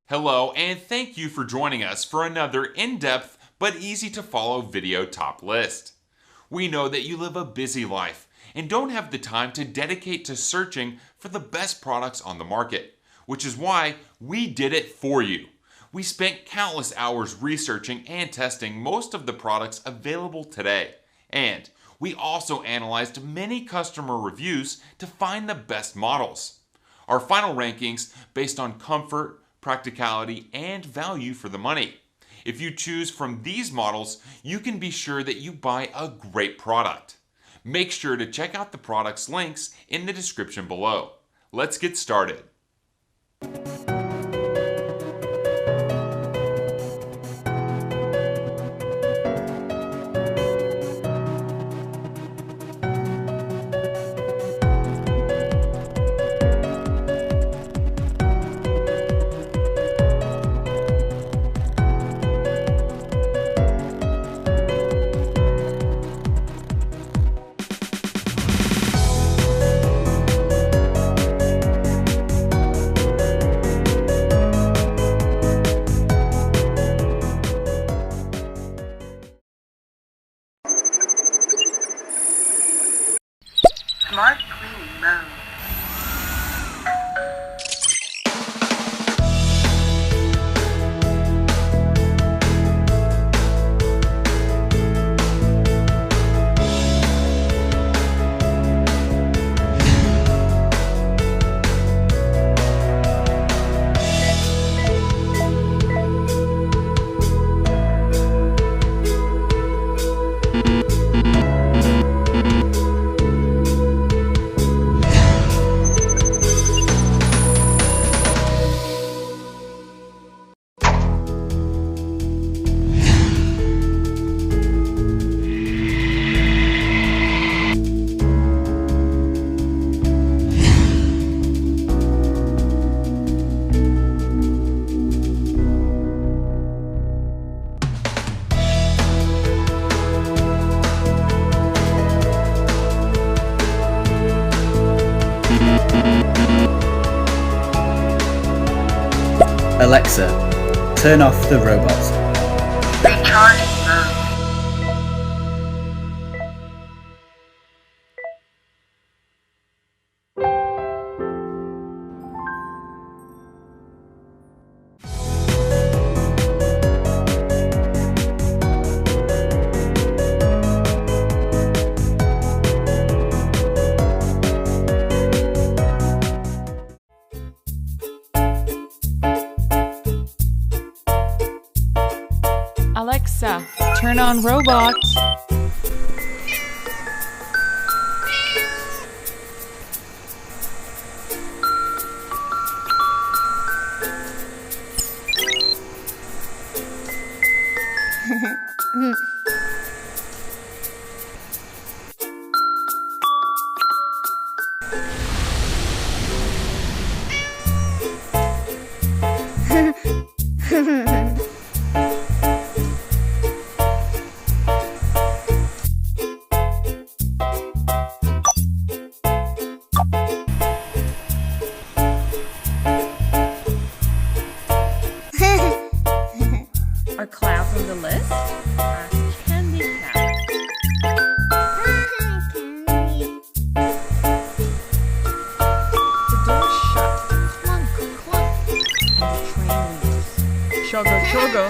Hello, and thank you for joining us for another in-depth but easy to follow video top list. We know that you live a busy life and don't have the time to dedicate to searching for the best products on the market, which is why we did it for you. We spent countless hours researching and testing most of the products available today, and we also analyzed many customer reviews to find the best models. Our final rankings based on comfort, practicality, and value for the money. If you choose from these models, you can be sure that you buy a great product. Make sure to check out the products links in the description below. Let's get started. Smart cleaning mode. Alexa, turn off the robots. Recharging mode. Alexa, turn on Robot. Are clouds on the list? Candy cat. The door's shut. Clunk, clunk. And the train leaves. Sugar, sugar.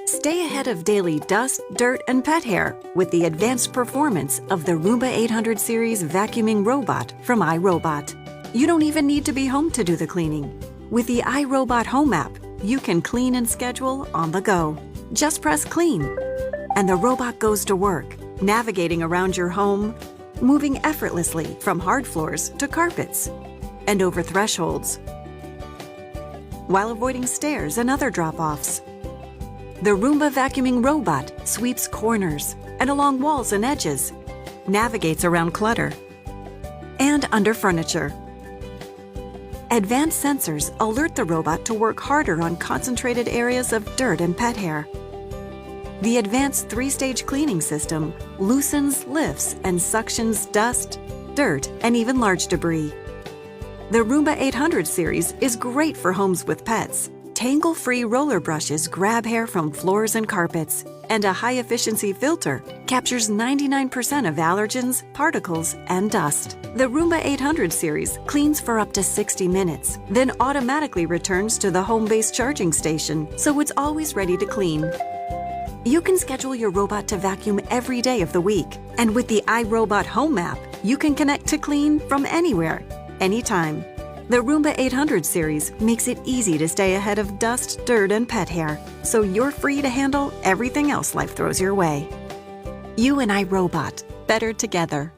Stay ahead of daily dust, dirt, and pet hair with the advanced performance of the Roomba 800 series vacuuming robot from iRobot. You don't even need to be home to do the cleaning. With the iRobot Home app, you can clean and schedule on the go. Just press clean, and the robot goes to work, navigating around your home, moving effortlessly from hard floors to carpets and over thresholds, while avoiding stairs and other drop-offs. The Roomba vacuuming robot sweeps corners and along walls and edges, navigates around clutter, and under furniture. Advanced sensors alert the robot to work harder on concentrated areas of dirt and pet hair. The advanced 3-stage cleaning system loosens, lifts, and suctions dust, dirt, and even large debris. The Roomba 800 series is great for homes with pets. Tangle-free roller brushes grab hair from floors and carpets, and a high-efficiency filter captures 99% of allergens, particles, and dust. The Roomba 800 series cleans for up to 60 minutes, then automatically returns to the home-based charging station, so it's always ready to clean. You can schedule your robot to vacuum every day of the week, and with the iRobot Home app, you can connect to clean from anywhere, anytime. The Roomba 800 series makes it easy to stay ahead of dust, dirt, and pet hair, so you're free to handle everything else life throws your way. You and iRobot, better together.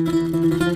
Robotic.